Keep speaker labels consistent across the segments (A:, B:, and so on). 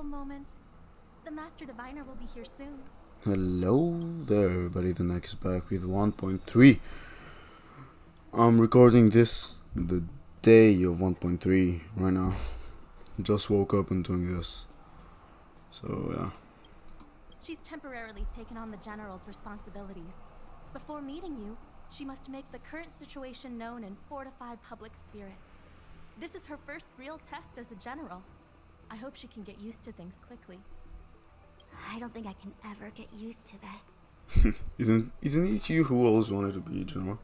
A: little moment? The Master Diviner will be here soon.
B: Hello there, everybody. The next back with 1.3. I'm recording this the day of 1.3 right now. Just woke up and doing this. So, yeah.
A: She's temporarily taken on the General's responsibilities. Before meeting you, she must make the current situation known and fortify public spirit. This is her first real test as a General. I hope she can get used to things quickly.
C: I don't think I can ever get used to this.
B: Isn't it you who always wanted to be a general?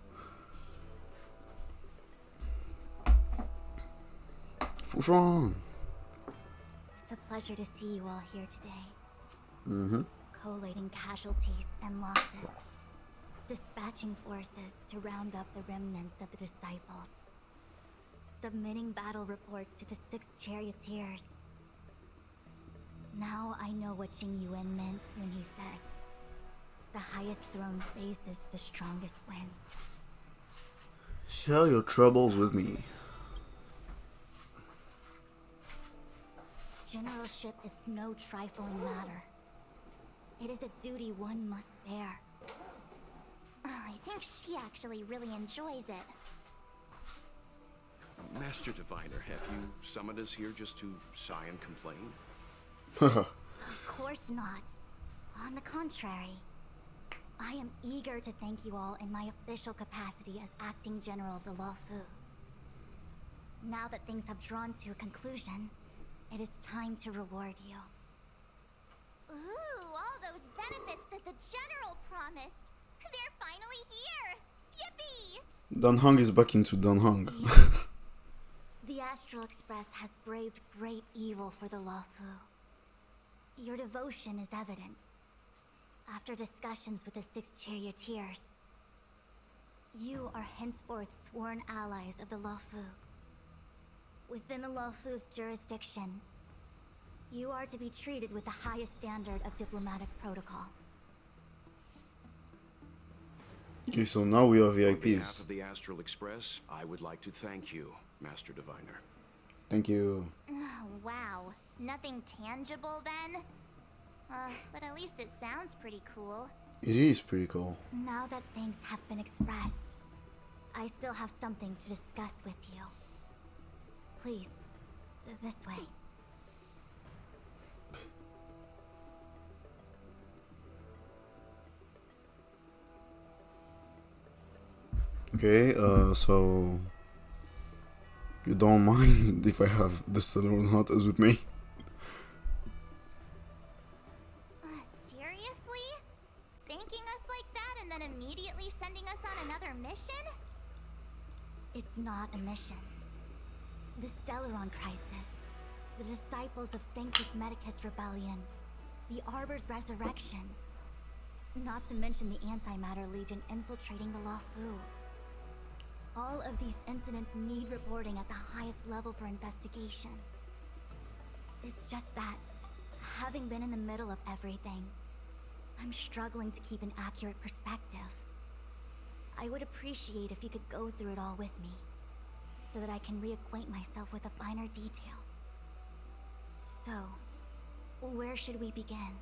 B: Fushan!
C: It's a pleasure to see you all here today.
B: Mm-hmm.
C: Collating casualties and losses. Dispatching forces to round up the remnants of the disciples. Submitting battle reports to the 6 charioteers. Now I know what Jing Yuan meant when he said, "The highest throne faces the strongest wins."
B: Share your troubles with me.
C: Generalship is no trifling matter. It is a duty one must bear. I think she actually really enjoys it.
D: Master Diviner, have you summoned us here just to sigh and complain?
C: Of course not. On the contrary, I am eager to thank you all in my official capacity as acting general of the Luofu. Now that things have drawn to a conclusion, it is time to reward you.
E: Ooh, all those benefits that the General promised. They're finally here! Yippee!
B: Danhang is back into Danhang.
C: Yes. The Astral Express has braved great evil for the Luofu. Your devotion is evident. After discussions with the 6 charioteers, you are henceforth sworn allies of the Luofu. Within the Luofu's jurisdiction, you are to be treated with the highest standard of diplomatic protocol.
B: Okay, so now we are
D: On behalf
B: VIPs.
D: of the Astral Express, I would like to thank you, Master Diviner.
B: Thank you.
E: Oh, wow. Nothing tangible then? But at least it sounds pretty cool.
B: It is pretty cool.
C: Now that things have been expressed, I still have something to discuss with you. Please, this way.
B: Okay, so you don't mind if I have the Stellar Hunters with me?
E: Seriously? Thanking us like that and then immediately sending us on another mission?
C: It's not a mission. The Stellaron crisis, the disciples of Sanctus Medicus rebellion, the Arbor's resurrection, not to mention the Antimatter Legion infiltrating the Luofu. All of these incidents need reporting at the highest level for investigation. It's just that, having been in the middle of everything, I'm struggling to keep an accurate perspective. I would appreciate if you could go through it all with me, so that I can reacquaint myself with a finer detail. So, where should we begin?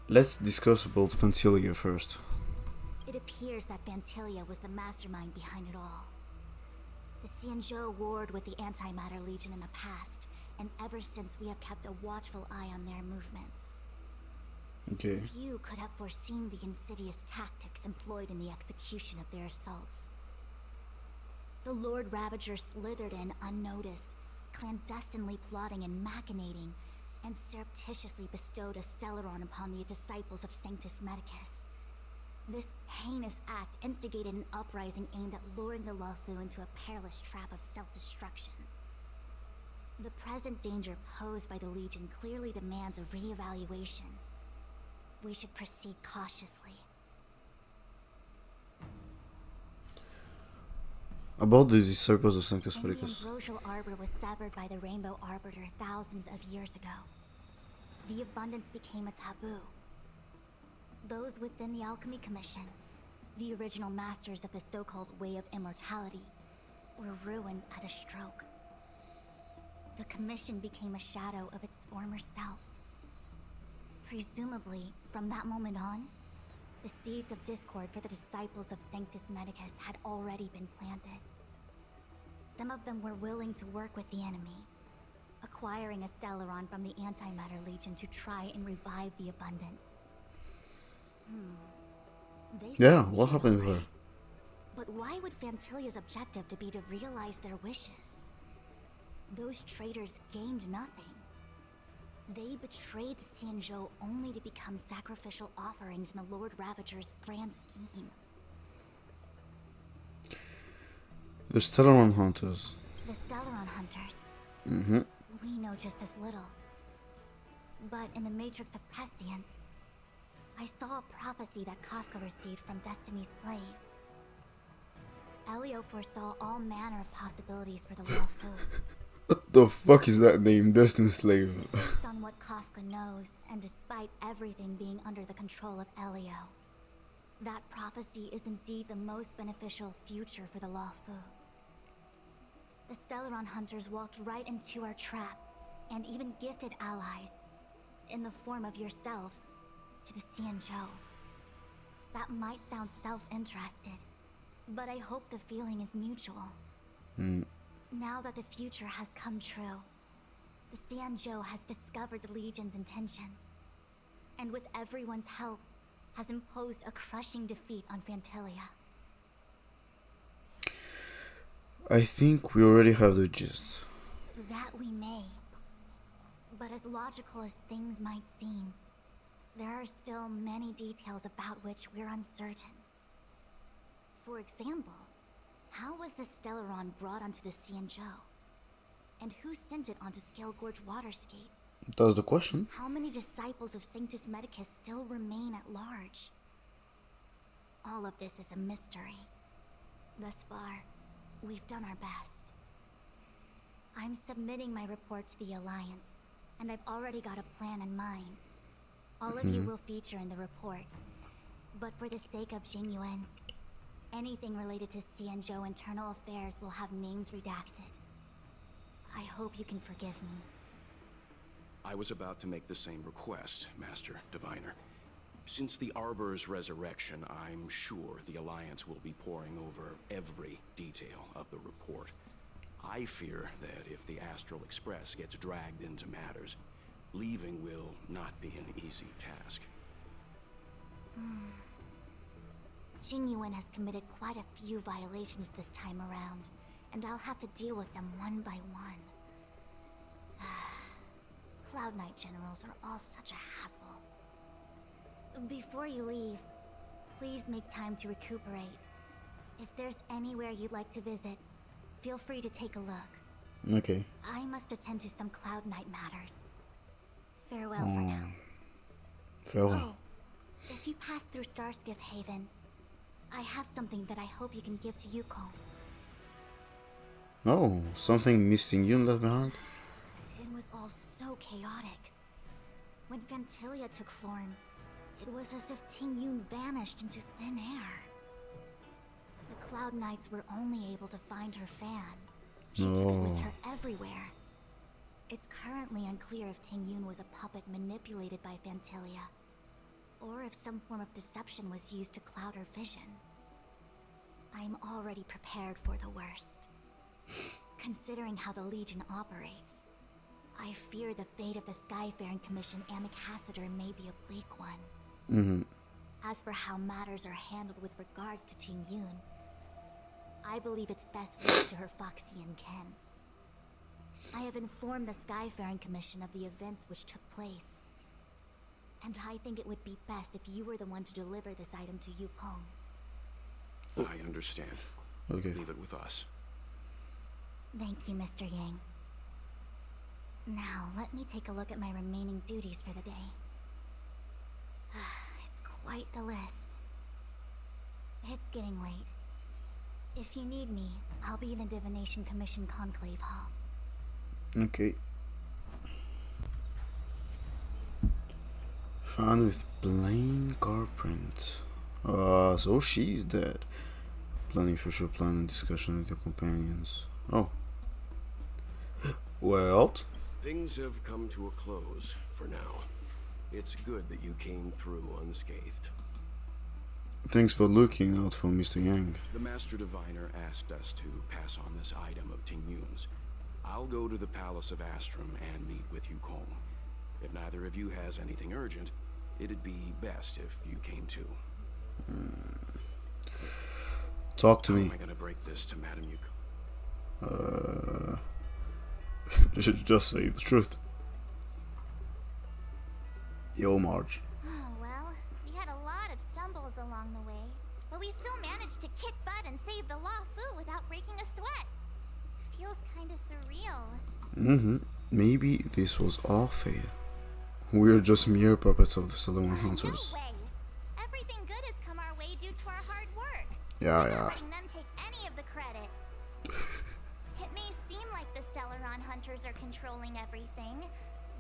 B: Let's discuss about Fantilia first.
C: It appears that Vantilia was the mastermind behind it all. The Xianzhou warred with the Antimatter Legion in the past, and ever since we have kept a watchful eye on their movements.
B: Okay.
C: Few could have foreseen the insidious tactics employed in the execution of their assaults. The Lord Ravager slithered in unnoticed, clandestinely plotting and machinating, and surreptitiously bestowed a Stellaron upon the disciples of Sanctus Medicus. This heinous act instigated an uprising aimed at luring the Luofu into a perilous trap of self-destruction. The present danger posed by the Legion clearly demands a re-evaluation. We should proceed cautiously.
B: About the disciples of Sanctus
C: And the
B: Medicus.
C: ambrosial arbor was severed by the Rainbow Arbiter thousands of years ago. The abundance became a taboo. Those within the Alchemy Commission, the original masters of the so-called Way of Immortality, were ruined at a stroke. the commission became a shadow of its former self. Presumably, from that moment on, the seeds of discord for the disciples of Sanctus Medicus had already been planted. Some of them were willing to work with the enemy, acquiring a Stellaron from the Antimatter Legion to try and revive the Abundance. They
B: Yeah,
C: succeeded,
B: what happened to
C: all
B: her?
C: right. But why would Fantilia's objective to be to realize their wishes? Those traitors gained nothing. They betrayed the Xianzhou only to become sacrificial offerings in the Lord Ravager's grand scheme.
B: The Stellaron Hunters.
C: The Stellaron Hunters.
B: Mm-hmm.
C: We know just as little. But in the Matrix of Prescience, I saw a prophecy that Kafka received from Destiny's slave. Elio foresaw all manner of possibilities for the Law Fu.
B: What the fuck is that name? Destined Slave.
C: Based on what Kafka knows, and despite everything being under the control of Elio, that prophecy is indeed the most beneficial future for the Law Fu. The Stellaron Hunters walked right into our trap, and even gifted allies, in the form of yourselves, to the Xianzhou. That might sound self-interested, but I hope the feeling is mutual. Now that the future has come true, the Xianzhou has discovered the Legion's intentions, and with everyone's help, has imposed a crushing defeat on Fantilia.
B: I think we already have the gist.
C: That we may. But as logical as things might seem, there are still many details about which we're uncertain. For example, how was the Stellaron brought onto the Xianzhou? And who sent it onto Scale Gorge Waterscape?
B: That's the question.
C: How many disciples of Sanctus Medicus still remain at large? All of this is a mystery. Thus far, we've done our best. I'm submitting my report to the Alliance, and I've already got a plan in mind. All of you will feature in the report. But for the sake of Jingyuan, anything related to Xianzhou internal affairs will have names redacted. I hope you can forgive me.
D: I was about to make the same request, Master Diviner. Since the Arbor's resurrection, I'm sure the Alliance will be poring over every detail of the report. I fear that if the Astral Express gets dragged into matters, leaving will not be an easy task.
C: Jingyuan has committed quite a few violations this time around, and I'll have to deal with them one by one. Cloud Knight generals are all such a hassle. Before you leave, please make time to recuperate. If there's anywhere you'd like to visit, feel free to take a look.
B: Okay.
C: I must attend to some Cloud Knight matters. Farewell for now.
B: Farewell.
C: Oh, if you pass through Starskiff Haven, I have something that I hope you can give to Yukong.
B: Oh, something missing you left behind?
C: It was all so chaotic. When Fantilia took form, it was as if Ting Yun vanished into thin air. The Cloud Knights were only able to find her fan. She took it with her everywhere. It's currently unclear if Ting Yun was a puppet manipulated by Fantilia, or if some form of deception was used to cloud her vision. I'm already prepared for the worst. Considering how the Legion operates, I fear the fate of the Skyfaring Commission Amicassador may be a bleak one. As for how matters are handled with regards to Ting Yun, I believe it's best left to her Foxian ken. I have informed the Skyfaring Commission of the events which took place, and I think it would be best if you were the one to deliver this item to Yukong.
D: I understand.
B: Okay.
D: Leave it with us.
C: Thank you, Mr. Yang. Now, let me take a look at my remaining duties for the day. It's quite the list. It's getting late. If you need me, I'll be in the Divination Commission Conclave Hall.
B: Okay. Found with plain car print. So she's dead. Planning future plan and discussion with your companions. Oh. Well,
D: Things have come to a close for now. It's good that you came through unscathed.
B: thanks for looking out for Mr. Yang.
D: The Master Diviner asked us to pass on this item of Ting Yun's. I'll go to the Palace of Astrum and meet with Yukong. If neither of you has anything urgent, it'd be best if you came too.
B: Talk to
D: How
B: me.
D: am I gonna break this to Madame Yukong?
B: You should just say the truth. Yo, Marge.
E: Oh, well, we had a lot of stumbles along the way, but we still managed to kick butt and save the Law Fu without breaking a sweat. Feels kinda surreal.
B: Maybe this was all fair. We're just mere puppets of the Stellar Hunters.
E: No way! Everything good has come our way due to our hard work.
B: Yeah,
E: We're
B: yeah.
E: not letting them take any of the credit. It may seem like the Stellaron Hunters are controlling everything,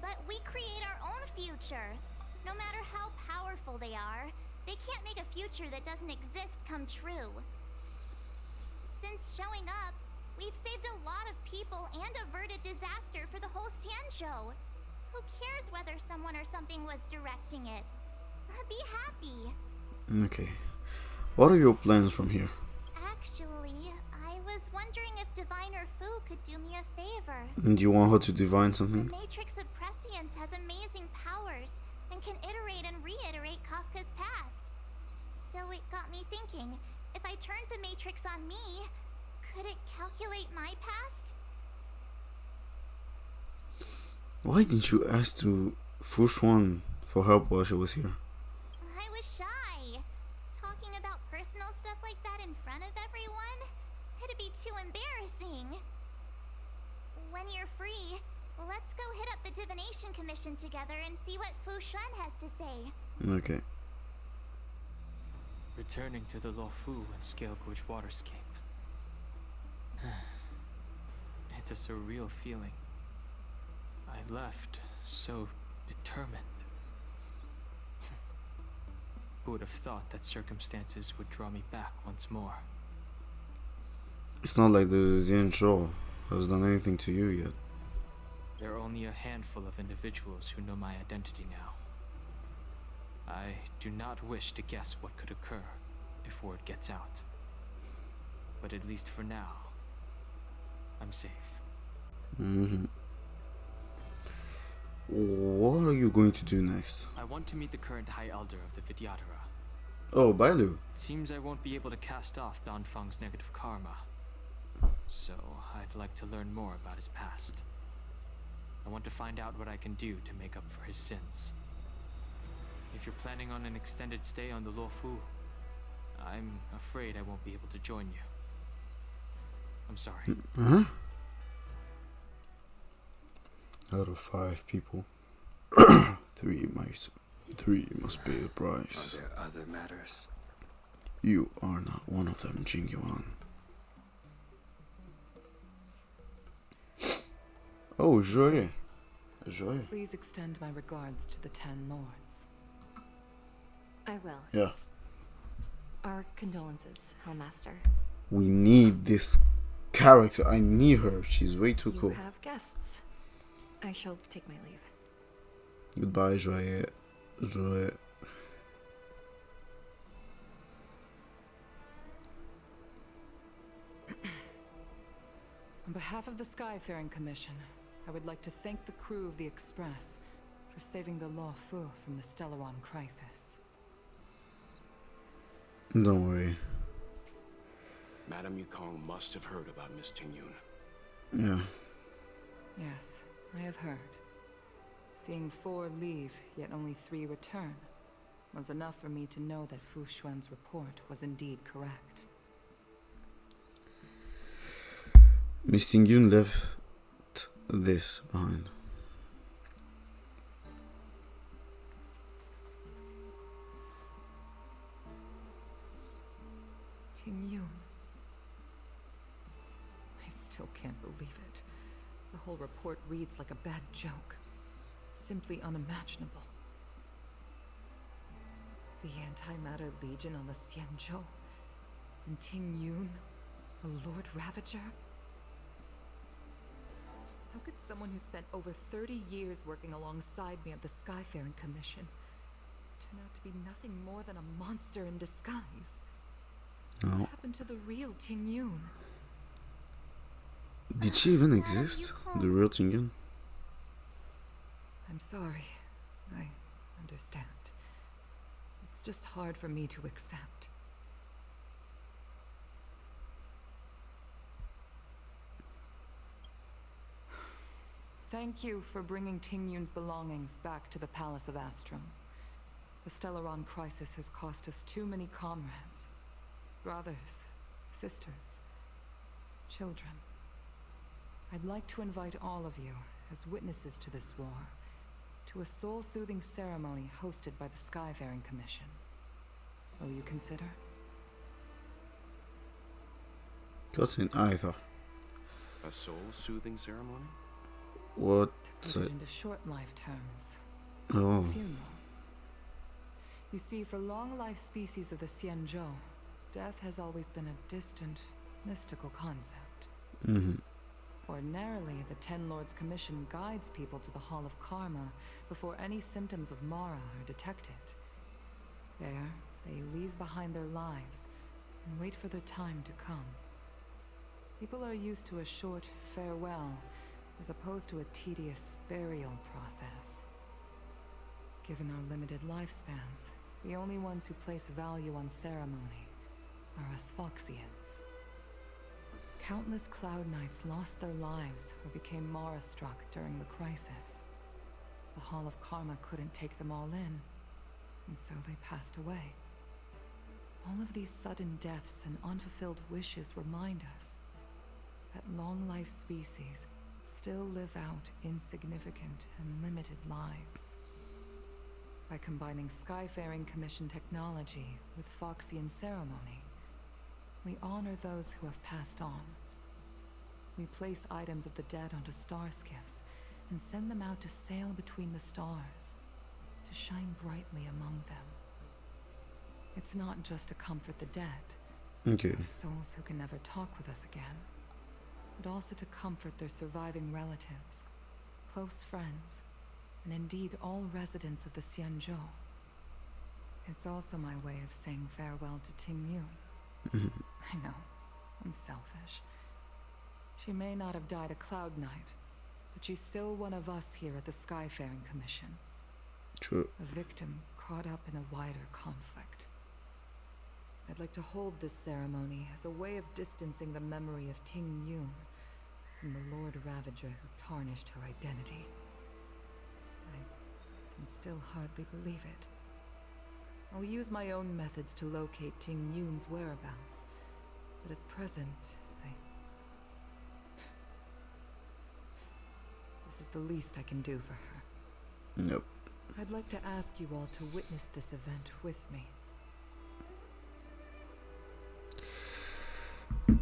E: but we create our own future. No matter how powerful they are, they can't make a future that doesn't exist come true. Since showing up, we've saved a lot of people and averted disaster for the whole Xianzhou. Who cares whether someone or something was directing it? Be happy.
B: Okay. What are your plans from here?
E: Actually, I was wondering if Diviner Fu could do me a favor.
B: Do you want her to divine
E: The
B: something?
E: Matrix of Prescience has amazing powers and can iterate and reiterate Kafka's past. So it got me thinking, if I turned the Matrix on me, could it calculate my past?
B: Why didn't you ask to Fu Xuan for help while she was here?
E: I was shy. Talking about personal stuff like that in front of everyone? It'd be too embarrassing. When you're free, let's go hit up the Divination Commission together and see what Fu Xuan has to say.
B: Okay.
F: Returning to the Luofu and Scale Gorge waterscape. It's a surreal feeling. I left so determined. Who would have thought that circumstances would draw me back once more?
B: It's not like the Xianzhou has done anything to you yet.
F: There are only a handful of individuals who know my identity now. I do not wish to guess what could occur if word gets out. But at least for now, I'm safe.
B: What are you going to do next?
F: I want to meet the current High Elder of the Vidyadhara.
B: Oh, Bailu.
F: It seems I won't be able to cast off Danfeng's negative karma. So, I'd like to learn more about his past. I want to find out what I can do to make up for his sins. If you're planning on an extended stay on the Luofu, I'm afraid I won't be able to join you. I'm sorry.
B: Huh? Out of 5 people, 3 must pay the price.
G: Are there other matters?
B: You are not one of them, Jingyuan. Oh, Joye. Joye.
H: Please extend my regards to the 10 lords.
I: I will.
B: Yeah.
I: Our condolences, Hellmaster.
B: We need this character. I need her. She's way too cool.
I: You have guests. I shall take my leave.
B: Goodbye, Joye. Joye.
H: On behalf of the Skyfaring Commission, I would like to thank the crew of the Express for saving the Luofu from the Stellaron crisis.
B: Don't worry.
D: Madame Yukong must have heard about Miss Ting Yun.
B: Yeah.
H: Yes, I have heard. Seeing 4 leave, yet only 3 return, was enough for me to know that Fu Xuan's report was indeed correct.
B: Miss Ting Yun left this behind.
H: Ting Yun. I still can't believe it. The whole report reads like a bad joke. It's simply unimaginable. The Antimatter Legion on the Xianzhou, and Ting Yun, a Lord Ravager. How could someone who spent over 30 years working alongside me at the Skyfaring Commission turn out to be nothing more than a monster in disguise?
B: No.
H: What happened to the real Ting Yun?
B: Did she even exist? The real Tingyun?
H: I'm sorry. I understand. It's just hard for me to accept. Thank you for bringing Ting Yun's belongings back to the Palace of Astrum. The Stellaron crisis has cost us too many comrades. Brothers, sisters, children. I'd like to invite all of you, as witnesses to this war, to a soul-soothing ceremony hosted by the Skyfaring Commission. Will you consider?
B: Cutscene either.
D: A soul-soothing ceremony?
B: What?
H: To put it into short life terms.
B: Oh.
H: A funeral. You see, for long-life species of the Xianzhou, death has always been a distant, mystical concept.
B: Mm-hmm.
H: Ordinarily, the Ten Lords Commission guides people to the Hall of Karma before any symptoms of Mara are detected. There, they leave behind their lives and wait for their time to come. People are used to a short farewell as opposed to a tedious burial process. Given our limited lifespans, the only ones who place value on ceremony are us Foxians. Countless Cloud Knights lost their lives or became Mara-struck during the crisis. The Hall of Karma couldn't take them all in, and so they passed away. All of these sudden deaths and unfulfilled wishes remind us that long-life species still live out insignificant and limited lives. By combining Skyfaring Commission technology with Foxian ceremony, we honor those who have passed on. We place items of the dead onto star skiffs and send them out to sail between the stars, to shine brightly among them. It's not just to comfort the dead,
B: Okay.
H: the souls who can never talk with us again, but also to comfort their surviving relatives, close friends, and indeed all residents of the Xianzhou. It's also my way of saying farewell to Ting Yun. I know, I'm selfish. She may not have died a Cloud Knight, but she's still one of us here at the Skyfaring Commission.
B: True.
H: A victim caught up in a wider conflict. I'd like to hold this ceremony as a way of distancing the memory of Ting Yun from the Lord Ravager who tarnished her identity. I can still hardly believe it. I'll use my own methods to locate Ting Yun's whereabouts, but at present, this is the least I can do for her.
B: Nope.
H: I'd like to ask you all to witness this event with me.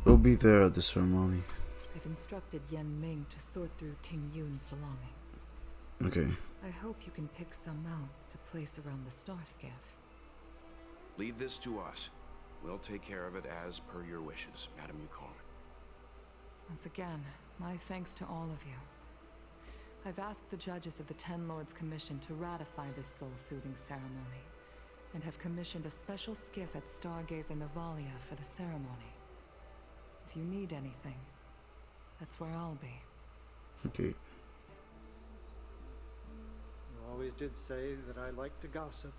B: We'll be there at the ceremony.
H: I've instructed Yen Ming to sort through Ting Yun's belongings.
B: Okay.
H: I hope you can pick some out to place around the star skiff.
D: Leave this to us. We'll take care of it as per your wishes, Madam Yukong.
H: Once again, my thanks to all of you. I've asked the judges of the Ten Lords Commission to ratify this soul-soothing ceremony, and have commissioned a special skiff at Stargazer Navalia for the ceremony. If you need anything, that's where I'll be.
B: Okay.
G: You always did say that I like to gossip,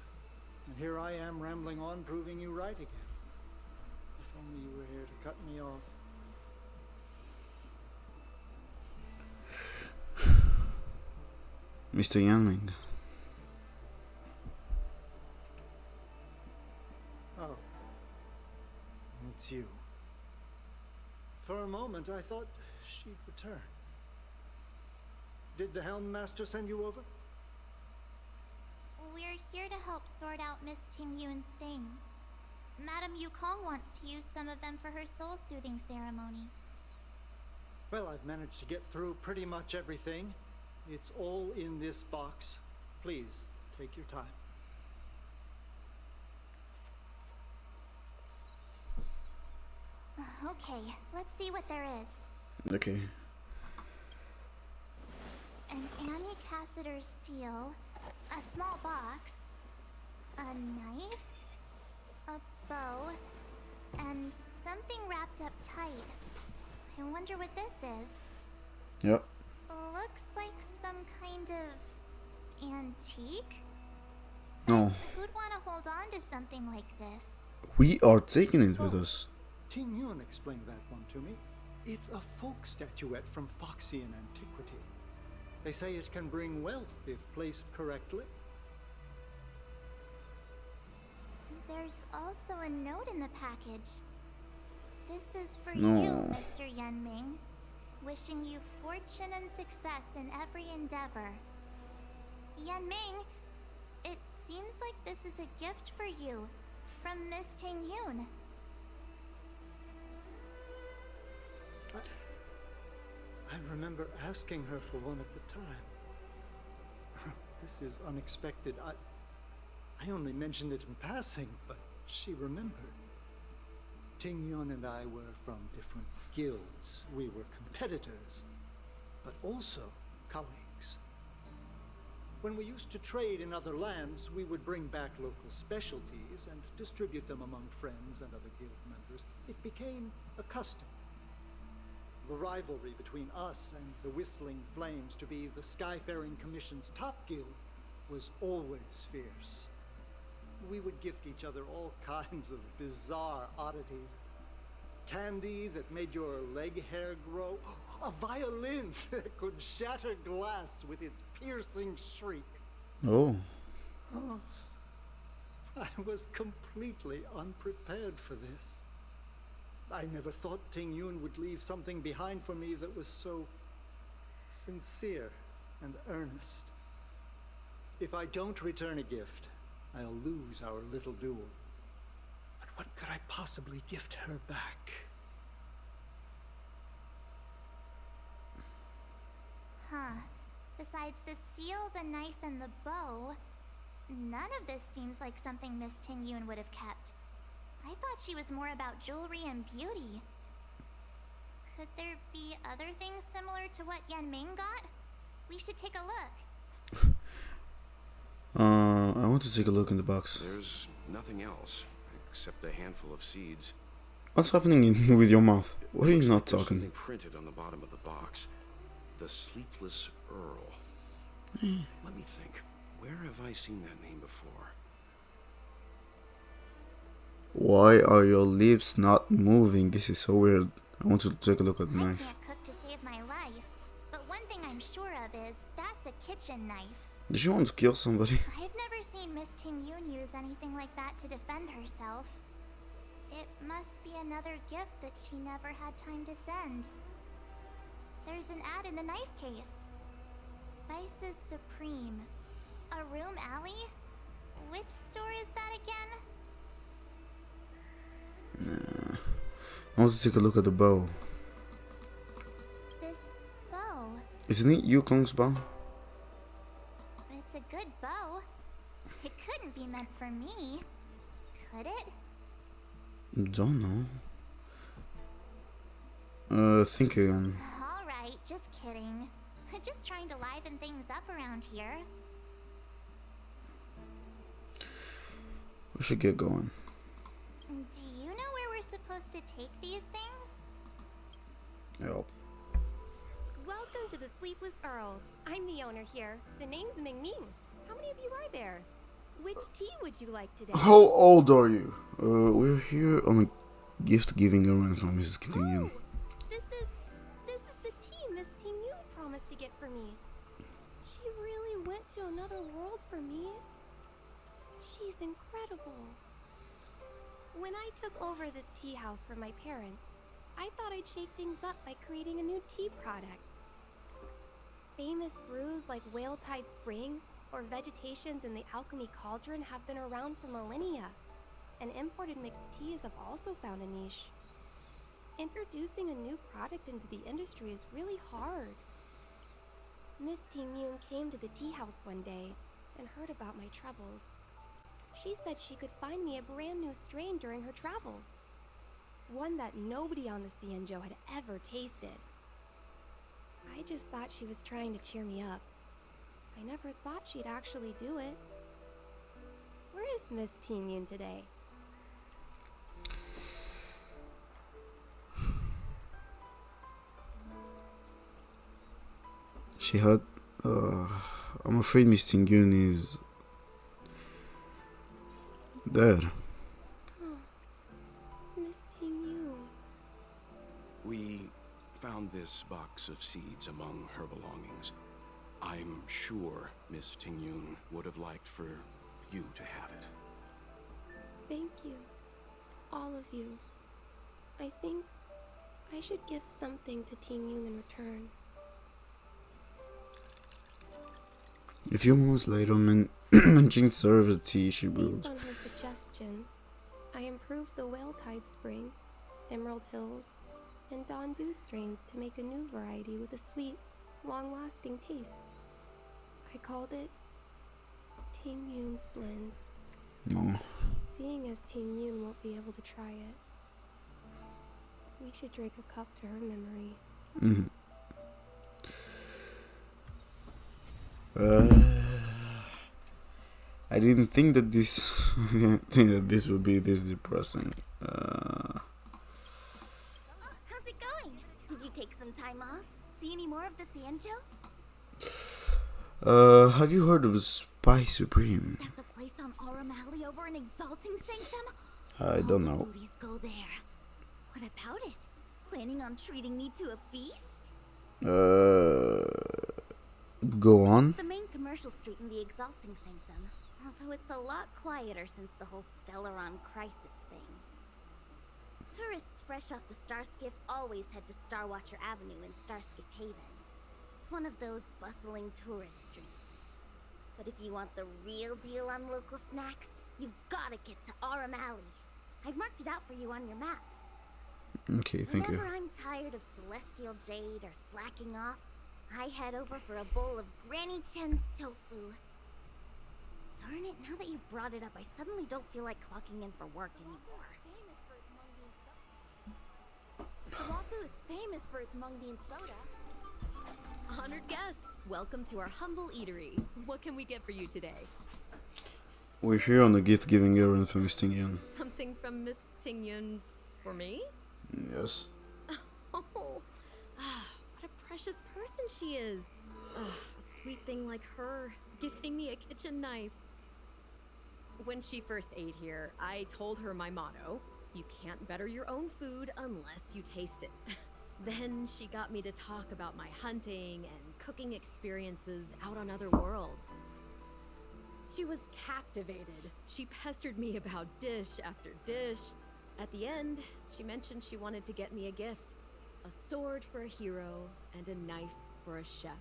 G: and here I am rambling on, proving you right again. If only you were here to cut me off.
B: Mr. Yanming.
G: Oh. It's you. For a moment, I thought she'd return. Did the Helm Master send you over?
E: We're here to help sort out Miss Ting Yun's things. Madam Yukong wants to use some of them for her soul-soothing ceremony.
G: Well, I've managed to get through pretty much everything. It's all in this box. Please, take your time.
E: Okay, let's see what there is.
B: Okay.
E: An Cassider's seal, a small box, a knife, a bow, and something wrapped up tight. I wonder what this is.
B: Yep.
E: Looks like some kind of antique.
B: No.
E: Who'd want to hold on to something like this?
B: We are taking it with us.
G: Ting Yun explained that one to me. It's a folk statuette from Foxian antiquity. They say it can bring wealth if placed correctly.
E: There's also a note in the package. This is for
B: No.
E: you, Mr. Yenming. Wishing you fortune and success in every endeavor. Yenming, it seems like this is a gift for you from Miss Ting Yun.
G: I remember asking her for one at the time. This is unexpected. I only mentioned it in passing, but she remembered. Ting Yun and I were from different guilds. We were competitors, but also colleagues. When we used to trade in other lands, we would bring back local specialties and distribute them among friends and other guild members. It became a custom. The rivalry between us and the Whistling Flames to be the Skyfaring Commission's top guild was always fierce. We would gift each other all kinds of bizarre oddities. Candy that made your leg hair grow. A violin that could shatter glass with its piercing shriek.
B: Oh.
G: Oh, I was completely unprepared for this. I never thought Ting Yun would leave something behind for me that was so sincere and earnest. If I don't return a gift, I'll lose our little duel. But what could I possibly gift her back?
E: Huh. Besides the seal, the knife, and the bow, none of this seems like something Miss Ting Yun would have kept. I thought she was more about jewelry and beauty. Could there be other things similar to what Yenming got? We should take a look.
B: I want to take a look in the box.
D: There's nothing else, except a handful of seeds.
B: What's happening with your mouth? What are you not
D: There's
B: talking?
D: something printed on the bottom of the box. The Sleepless Earl. Let me think. Where have I seen that name before?
B: Why are your lips not moving? This is so weird. I want to take a look at the
E: I
B: knife.
E: can't cook to save my life, but one thing I'm sure of is that's a kitchen knife.
B: Does she want to kill somebody?
E: I've never seen Miss Ting Yun use anything like that to defend herself. It must be another gift that she never had time to send. There's an ad in the knife case. Spices Supreme. A room alley? Which store is that again?
B: Nah. I want to take a look at the bow.
E: This bow.
B: Isn't it Yukong's bow?
E: It's a good bow. It couldn't be meant for me. Could it?
B: Don't know. Think again.
E: Alright, just kidding. Just trying to liven things up around here.
B: We should get going.
E: Do you know where we're supposed to take these things?
B: Yep.
J: Welcome to the Sleepless Earl. I'm the owner here. The name's Ming Ming. How many of you are there? Which tea would you like today?
B: How old are you? We're here on a gift-giving errand from Mrs. Kittingian.
J: Oh, this is the tea Miss Ting Yun promised to get for me. She really went to another world for me. She's incredible. When I took over this tea house from my parents, I thought I'd shake things up by creating a new tea product. Famous brews like Whale Tide Spring or Vegetations in the Alchemy Cauldron have been around for millennia, and imported mixed teas have also found a niche. Introducing a new product into the industry is really hard. Miss Ting Yun came to the tea house one day and heard about my troubles. She said she could find me a brand new strain during her travels. One that nobody on the Xianzhou had ever tasted. I just thought she was trying to cheer me up. I never thought she'd actually do it. Where is Miss Ting Yun today?
B: She had. I'm afraid Miss Ting Yun is there.
J: Oh, Miss Ting Yun.
D: We found this box of seeds among her belongings. I'm sure Miss Ting Yun would have liked for you to have it.
J: Thank you. All of you. I think I should give something to Ting Yun in return.
B: A few moments later, munching served the tea she brewed.
J: Based on her suggestion, I improved the Whale Tide Spring, Emerald Hills, and Donbu strains to make a new variety with a sweet, long-lasting taste. I called it Ting Yun's Blend.
B: No.
J: Seeing as Ting Yun won't be able to try it, we should drink a cup to her memory.
B: Mm-hmm. I didn't think that this would be this depressing.
E: How's it going? Did you take some time off? See any more of the Sanjo?
B: Have you heard of Spy Supreme?
E: Is that the place on Aurum Alley over in Exalting Sanctum?
B: I don't know.
E: All the foodies go there. What about it? Planning on treating me to a feast?
B: Go on.
E: The main commercial street in the Exalting Sanctum, although it's a lot quieter since the whole Stellaron crisis thing. Tourists fresh off the Starskiff always head to Starwatcher Avenue in Starskiff Haven. It's one of those bustling tourist streets. But if you want the real deal on local snacks, you've gotta get to Aurum Alley. I've marked it out for you on your map.
B: Okay, thank you.
E: Whenever I'm tired of Celestial Jade or slacking off, I head over for a bowl of Granny Chen's tofu. Darn it, now that you've brought it up, I suddenly don't feel like clocking in for work anymore.
A: Kawafu is famous for its mung bean soda. Honored guests, welcome to our humble eatery. What can we get for you today?
B: We're here on a gift-giving errand for Miss Ting Yun.
A: Something from Miss Ting Yun for me?
B: Yes.
A: Oh, what a precious person she is. A sweet thing like her, gifting me a kitchen knife. When she first ate here, I told her my motto: you can't better your own food unless you taste it. Then she got me to talk about my hunting and cooking experiences out on other worlds. She was captivated. She pestered me about dish after dish. At the end, she mentioned she wanted to get me a gift. A sword for a hero and a knife for a chef.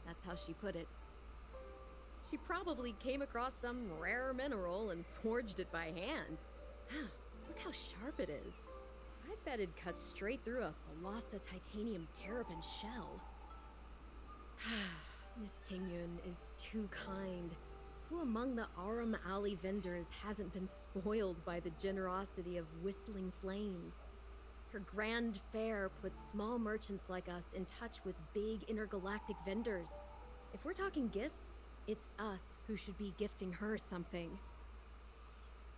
A: That's how she put it. She probably came across some rare mineral and forged it by hand. Look how sharp it is. I bet it cuts straight through a Thalassa titanium terrapin shell. Miss Ting Yun is too kind. Who among the Aurum Alley vendors hasn't been spoiled by the generosity of Whistling Flames? Her grand fair puts small merchants like us in touch with big intergalactic vendors. If we're talking gifts, it's us who should be gifting her something.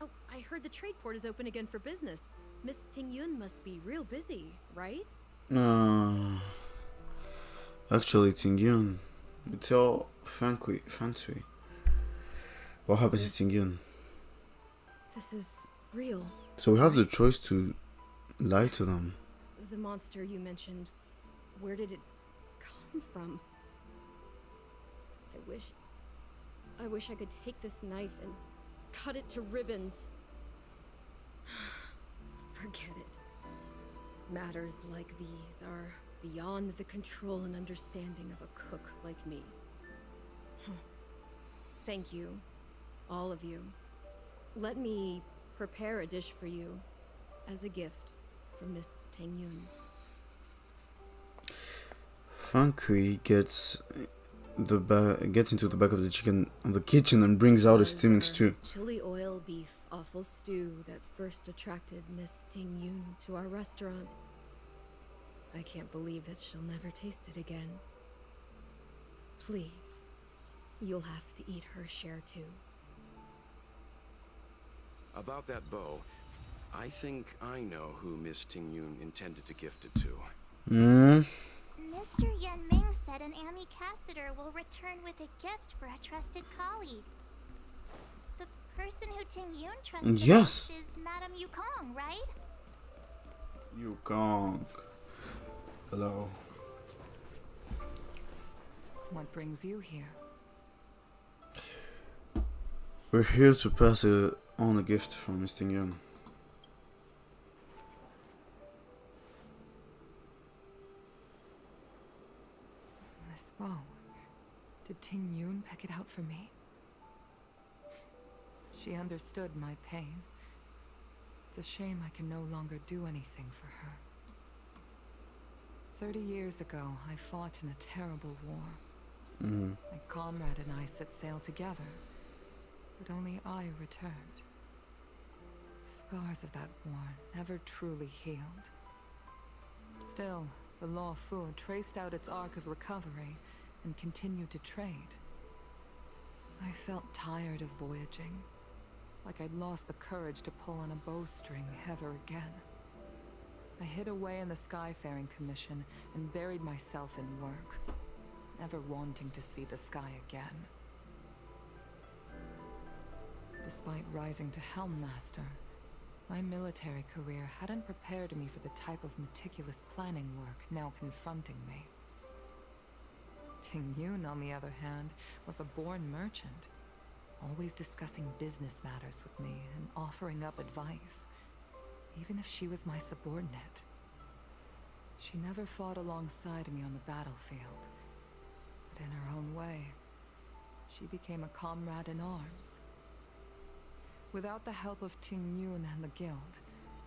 A: Oh, I heard the trade port is open again for business. Miss Ting Yun must be real busy, right?
B: Actually, Ting Yun, it's all fancy. What happened to Ting Yun?
A: This is real.
B: So we have the choice to lie to them.
A: The monster you mentioned, where did it come from? I wish I could take this knife and cut it to ribbons. Forget it. Matters like these are beyond the control and understanding of a cook like me. Thank you, all of you. Let me prepare a dish for you as a gift from Miss Ting Yun.
B: Funky gets into the back of the kitchen and brings out a steaming stew.
A: Chili oil beef offal stew that first attracted Miss Ting Yun to our restaurant.
I: I can't believe that she'll never taste it again. Please, you'll have to eat her share too.
D: About that bow, I think I know who Miss Tingyun intended to gift it to.
B: Hmm.
E: Mr. Yan Ming said an ambassador will return with a gift for a trusted colleague. The person who Tingyun trusted
B: Yes.
E: most is Madame Yukong, right?
B: Yukong. Hello.
H: What brings you here?
B: We're here to pass on a gift from Miss Tingyun.
H: This bow. Did Ting Yun pick it out for me? She understood my pain. It's a shame I can no longer do anything for her. 30 years ago, I fought in a terrible war. My comrade and I set sail together, but only I returned. The scars of that war never truly healed. Still, the Law Fu traced out its arc of recovery and continued to trade. I felt tired of voyaging, like I'd lost the courage to pull on a bowstring ever again. I hid away in the Skyfaring Commission and buried myself in work, never wanting to see the sky again. Despite rising to Helm Master, my military career hadn't prepared me for the type of meticulous planning work now confronting me. Ting Yun, on the other hand, was a born merchant, always discussing business matters with me and offering up advice, even if she was my subordinate. She never fought alongside me on the battlefield, but in her own way, she became a comrade in arms. Without the help of Ting Yun and the Guild,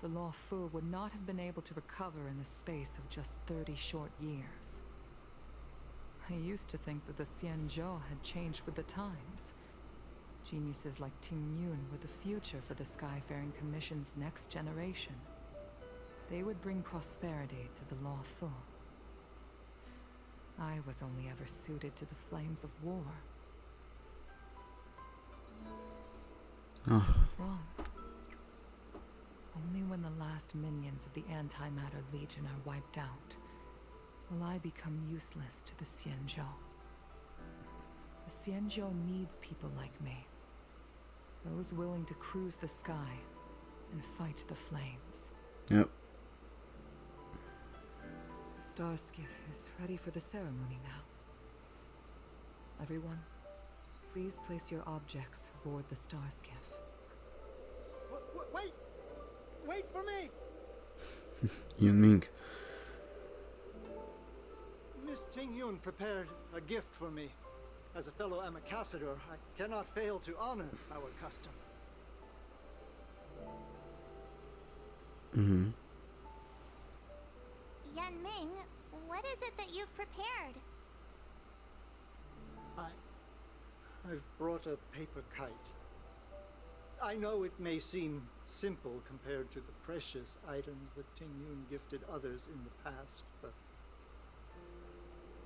H: the Law Fu would not have been able to recover in the space of just 30 short years. I used to think that the Xianzhou had changed with the times. Geniuses like Ting Yun were the future for the Skyfaring Commission's next generation. They would bring prosperity to the Law Fu. I was only ever suited to the flames of war. I was wrong. Only when the last minions of the Antimatter Legion are wiped out will I become useless to the Xianzhou. The Xianzhou needs people like me. Those willing to cruise the sky and fight the flames.
B: Yep.
H: The star skiff is ready for the ceremony now. Everyone, please place your objects aboard the star skiff.
G: Wait! Wait for me!
B: Yan Ming.
G: Miss Ting Yun prepared a gift for me. As a fellow ambassador, I cannot fail to honor our custom.
E: Yan Ming, what is it that you've prepared?
G: I've brought a paper kite. I know it may seem simple compared to the precious items that Ting Yun gifted others in the past, but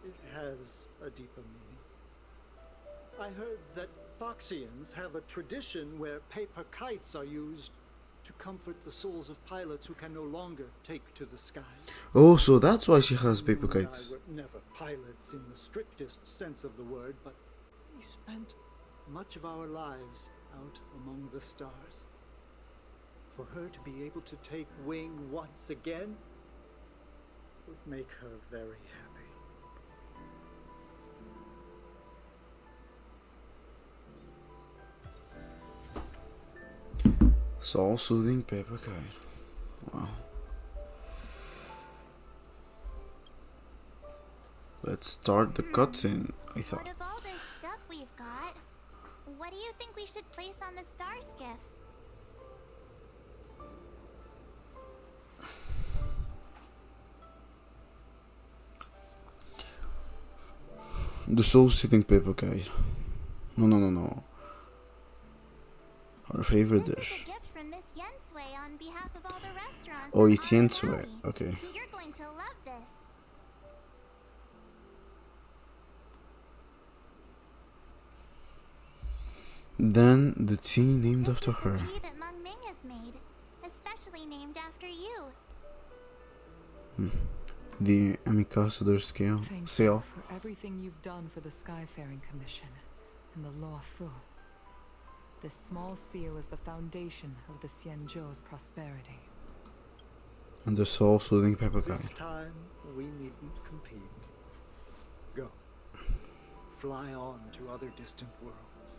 G: it has a deeper meaning. I heard that Foxians have a tradition where paper kites are used to comfort the souls of pilots who can no longer take to the sky.
B: Oh, so that's why she has paper
G: Ting Yun and
B: kites.
G: I were never pilots in the strictest sense of the word, but we spent much of our lives out among the stars. For her to be able to take wing once again would make her very happy.
B: Soul soothing paper kite. Wow. Let's start the cutscene, I thought.
E: Out of all this stuff we've got, what do you think we should place on the star skiff?
B: The soul soothing paper kite. No. Our favorite
E: This
B: dish.
E: is a gift from Miss Yensui on behalf of all the restaurants.
B: Oh,
E: on
B: it's
E: Honkai
B: Yensui.
E: Valley.
B: Okay.
E: You're going to love this.
B: Then the tea named
E: This
B: after
E: is
B: her.
E: the tea that Meng Ming has made, especially named after you.
B: The ambassador scale.
H: Thank
B: Sale.
H: you for everything you've done for the Skyfaring Commission and the Law Fu. This small seal is the foundation of the Xianzhou's prosperity.
B: And the soul soothing pepper guide.
G: This time, we needn't compete. Go. Fly on to other distant worlds.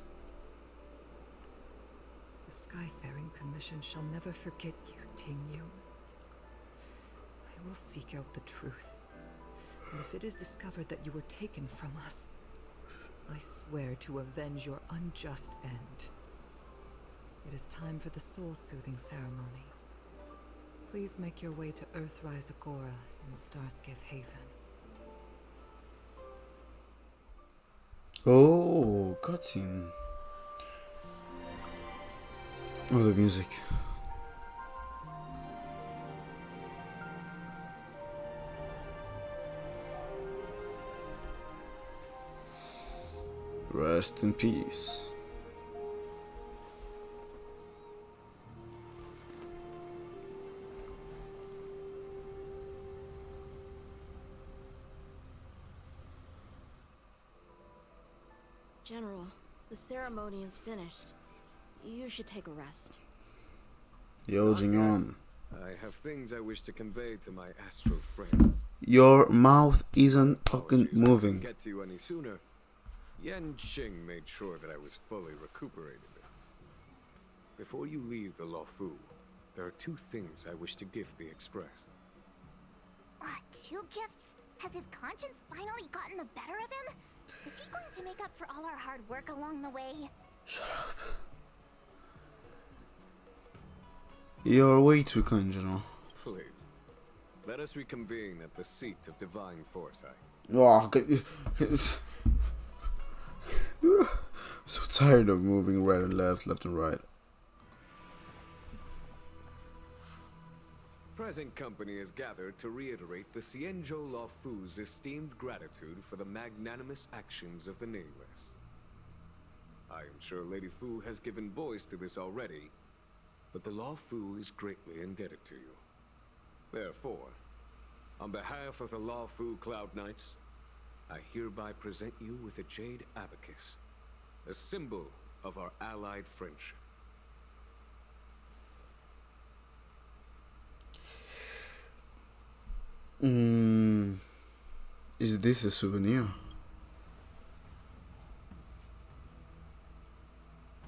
H: The Skyfaring Commission shall never forget you, Ting Yu. I will seek out the truth. And if it is discovered that you were taken from us, I swear to avenge your unjust end. It is time for the soul-soothing ceremony. Please make your way to Earthrise Agora in Starskiff Haven.
B: Oh, cutscene. Oh, the music. Rest in peace.
K: General, the ceremony is finished. You should take a rest.
B: Yo, Jingyon.
L: I have things I wish to convey to my astral friends.
B: Your mouth isn't fucking
L: Apologies I couldn't
B: moving.
L: get to you any sooner. Yan Qing made sure that I was fully recuperated. Before you leave the Law Fu, there are two things I wish to gift the Express.
E: Two gifts? Has his conscience finally gotten the better of him? Is he going to make up for all our hard work along the way?
B: You're way too kind, General.
L: Please, let us reconvene at the seat of divine foresight.
B: Oh, I'm so tired of moving right and left and right.
L: Present company is gathered to reiterate the Xianzhou Law Fu's esteemed gratitude for the magnanimous actions of the Nameless. I am sure Lady Fu has given voice to this already, but the Law Fu is greatly indebted to you. Therefore, on behalf of the Law Fu Cloud Knights, I hereby present you with a Jade Abacus, a symbol of our allied friendship.
B: Is this a souvenir?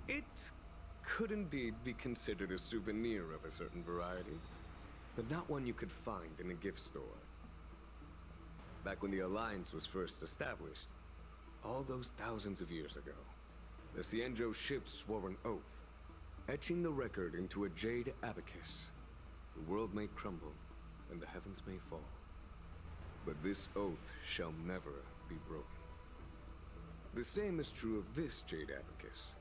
L: It could indeed be considered a souvenir of a certain variety, but not one you could find in a gift store. Back when the Alliance was first established, all those thousands of years ago, the Xianzhou ships swore an oath, etching the record into a Jade Abacus. The world may crumble, and the heavens may fall, but this oath shall never be broken. The same is true of this Jade Abacus.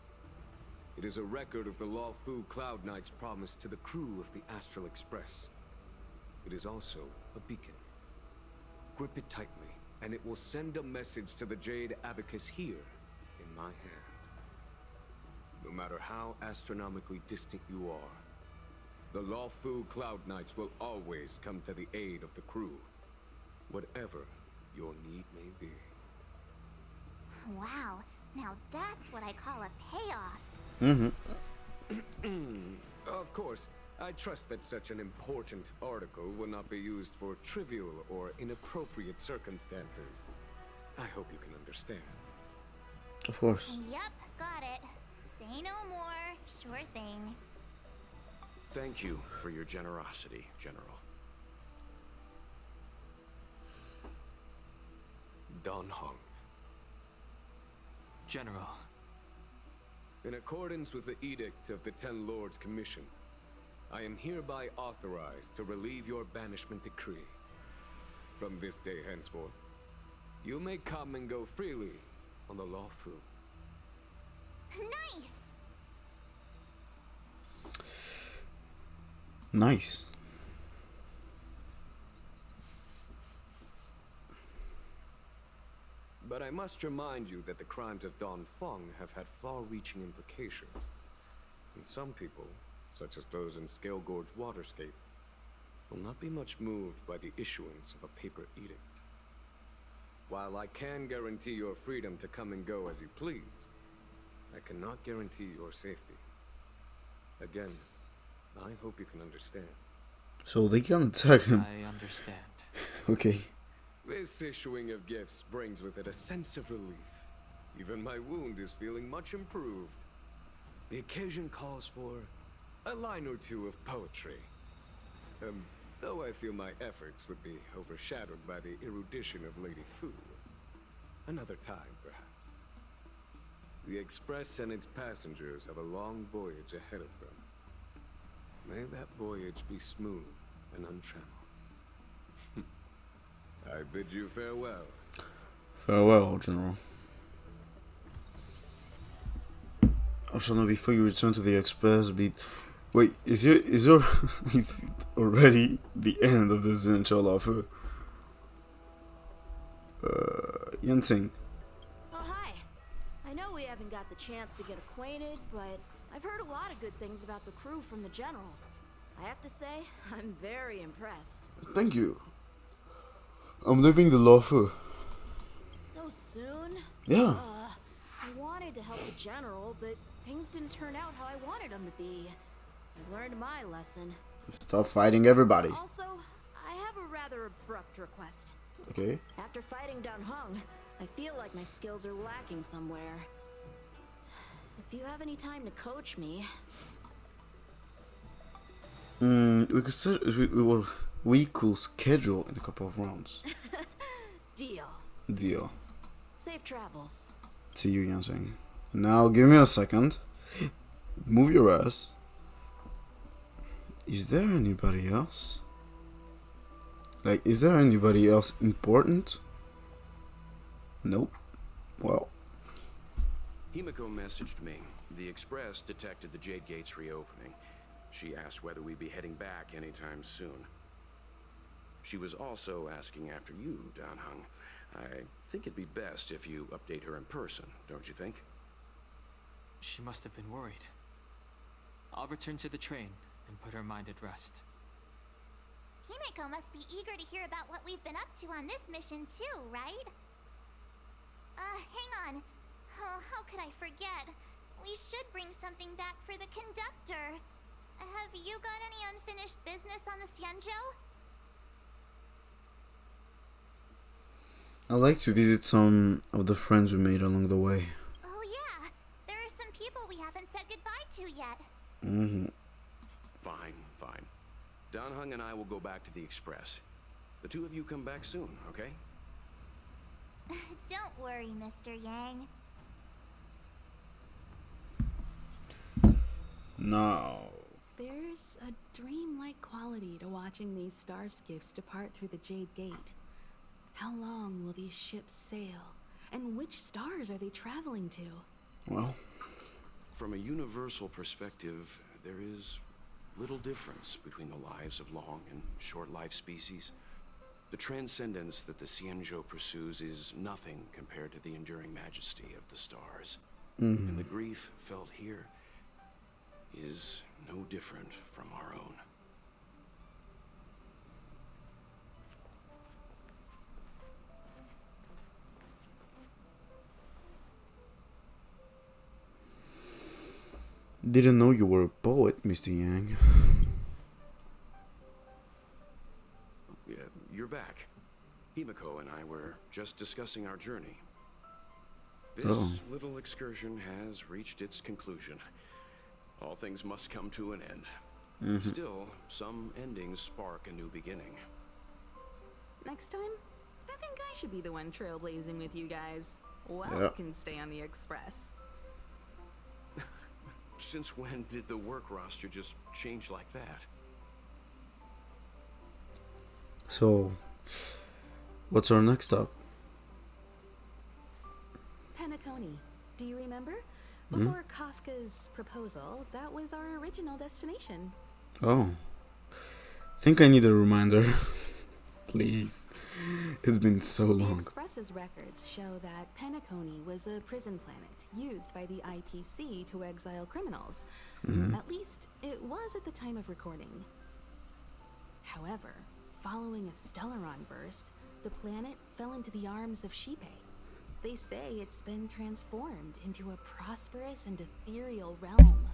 L: It is a record of the Law Fu Cloud Knight's promise to the crew of the Astral Express. It is also a beacon. Grip it tightly, and it will send a message to the Jade Abacus here, in my hand. No matter how astronomically distant you are, the Law Fu Cloud Knights will always come to the aid of the crew, whatever your need may be.
E: Wow, now that's what I call a payoff.
L: Of course, I trust that such an important article will not be used for trivial or inappropriate circumstances. I hope you can understand.
B: Of course.
E: Yep, got it. Say no more. Sure thing.
D: Thank you for your generosity, General.
L: Dan Heng.
F: General.
L: In accordance with the edict of the Ten Lords Commission, I am hereby authorized to relieve your banishment decree. From this day henceforth, you may come and go freely on the Law Fu.
E: Nice!
B: Nice.
L: But I must remind you that the crimes of Dongfeng have had far-reaching implications. And some people, such as those in Scale Gorge Waterscape, will not be much moved by the issuance of a paper edict. While I can guarantee your freedom to come and go as you please, I cannot guarantee your safety. Again, I hope you can understand.
B: So they can attack him.
F: I understand.
B: Okay.
L: This issuing of gifts brings with it a sense of relief. Even my wound is feeling much improved. The occasion calls for a line or two of poetry. Though I feel my efforts would be overshadowed by the erudition of Lady Fu. Another time, perhaps. The Express and its passengers have a long voyage ahead of them. May that voyage be smooth and untrammeled. I bid you farewell.
B: Farewell, General. I shall not before you return to the Express beat. Wait, is it already the end of this initial offer? Yensing.
K: Oh, hi. I know we haven't got the chance to get acquainted, but I've heard a lot of good things about the crew from the General. I have to say, I'm very impressed.
B: Thank you. I'm leaving the Lawful.
K: So soon?
B: Yeah.
K: I wanted to help the General, but things didn't turn out how I wanted them to be. I've learned my lesson.
B: Stop fighting everybody.
K: Also, I have a rather abrupt request.
B: Okay.
K: After fighting Danheng, I feel like my skills are lacking somewhere. If you have any time to coach me...
B: we could schedule in a couple of rounds. Deal.
K: Safe travels.
B: See you, Yansing. Now give me a second. Move your ass. Is there anybody else? Like, is there anybody else important? Nope. Well.
D: Himiko messaged me. The Express detected the Jade Gates reopening. She asked whether we'd be heading back anytime soon. She was also asking after you, Danheng. I think it'd be best if you update her in person, don't you think?
F: She must have been worried. I'll return to the train and put her mind at rest.
E: Himiko must be eager to hear about what we've been up to on this mission too, right? Hang on. Oh, how could I forget? We should bring something back for the conductor. Have you got any unfinished business on the Xianzhou?
B: I'd like to visit some of the friends we made along the way.
E: Oh yeah, there are some people we haven't said goodbye to yet.
D: Fine. Danheng and I will go back to the Express. The two of you come back soon, okay?
E: Don't worry, Mr. Yang.
B: Now.
M: There's a dreamlike quality to watching these star skiffs depart through the Jade Gate. How long will these ships sail? And which stars are they traveling to?
B: Well,
D: from a universal perspective, there is little difference between the lives of long and short-lived species. The transcendence that the Xianzhou pursues is nothing compared to the enduring majesty of the stars. And the grief felt here is no different from our own.
B: Didn't know you were a poet, Mr. Yang.
D: Yeah, you're back. Himiko and I were just discussing our journey. This little excursion has reached its conclusion. All things must come to an end. Still, some endings spark a new beginning.
M: Next time, I think I should be the one trailblazing with you guys. Well, can stay on the Express.
D: Since when did the work roster just change like that?
B: So, what's our next stop?
M: Penacony. Do you remember? Before Kafka's proposal, that was our original destination.
B: Oh. Think I need a reminder. Please. It's been so
M: The
B: long.
M: Express's records show that Penacony was a prison planet used by the IPC to exile criminals. At least, it was at the time of recording. However, following a Stellaron burst, the planet fell into the arms of Shipe. They say it's been transformed into a prosperous and ethereal realm.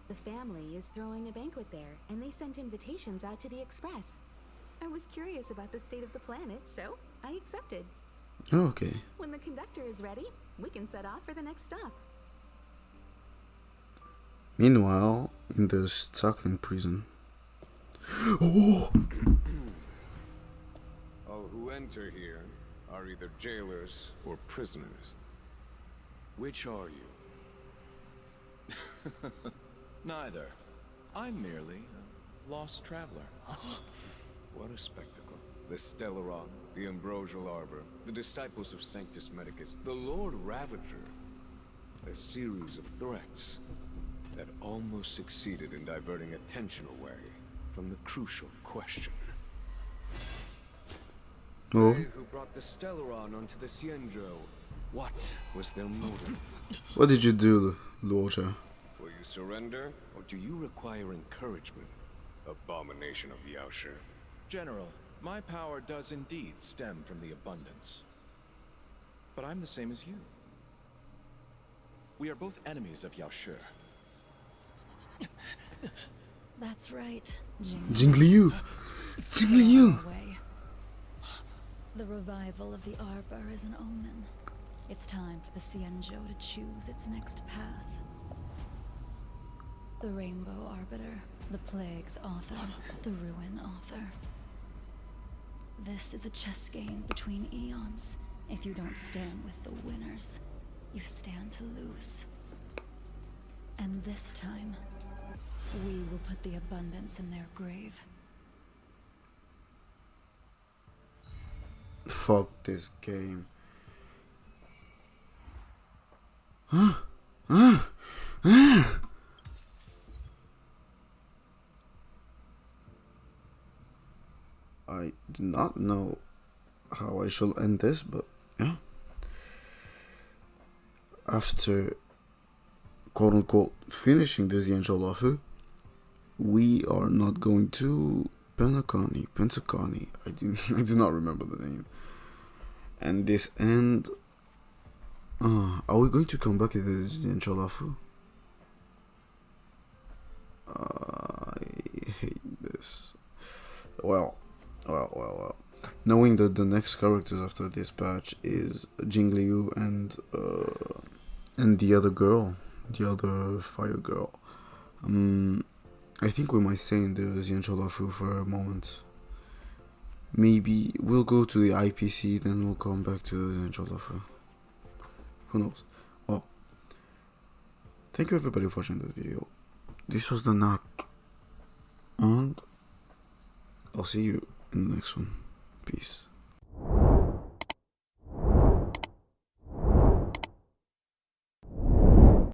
M: The family is throwing a banquet there, and they sent invitations out to the Express. I was curious about the state of the planet, so I accepted.
B: Oh, okay.
M: When the conductor is ready, we can set off for the next stop.
B: Meanwhile, in the Stockton prison. Oh!
L: All who enter here are either jailers or prisoners. Which are you?
D: Neither. I'm merely a lost traveler.
L: What a spectacle. The Stellaron, the Ambrosial Arbor, the disciples of Sanctus Medicus, the Lord Ravager. A series of threats that almost succeeded in diverting attention away from the crucial question.
B: Oh.
L: They who brought the Stellaron onto the Cienjo, what was their motive?
B: What did you do, Luocha?
L: Will you surrender, or do you require encouragement? Abomination of Yaoshi.
D: General, my power does indeed stem from the abundance. But I'm the same as you. We are both enemies of Yaoshi.
I: That's right.
B: Jingliu! Jingliu!
I: Away. The revival of the Arbor is an omen. It's time for the Cienjo to choose its next path. The Rainbow Arbiter, the Plague's author, the Ruin author. This is a chess game between eons. If you don't stand with the winners, you stand to lose. And this time, we will put the abundance in their grave.
B: Fuck this game. I do not know how I shall end this, but yeah. After quote unquote finishing this Yanjolafu, we are not going to Pentaconi. I do not remember the name. And this end. Are we going to come back to this Yanjolafu? I hate this. Well. Knowing that the next characters after this patch is Jingliu and the other girl, the other fire girl. I think we might stay in the Xiancholafu for a moment. Maybe we'll go to the IPC, then we'll come back to the Xiancholafu. Who knows? Well, thank you everybody for watching the video. This was the Knack, and I'll see you in the next one. Peace.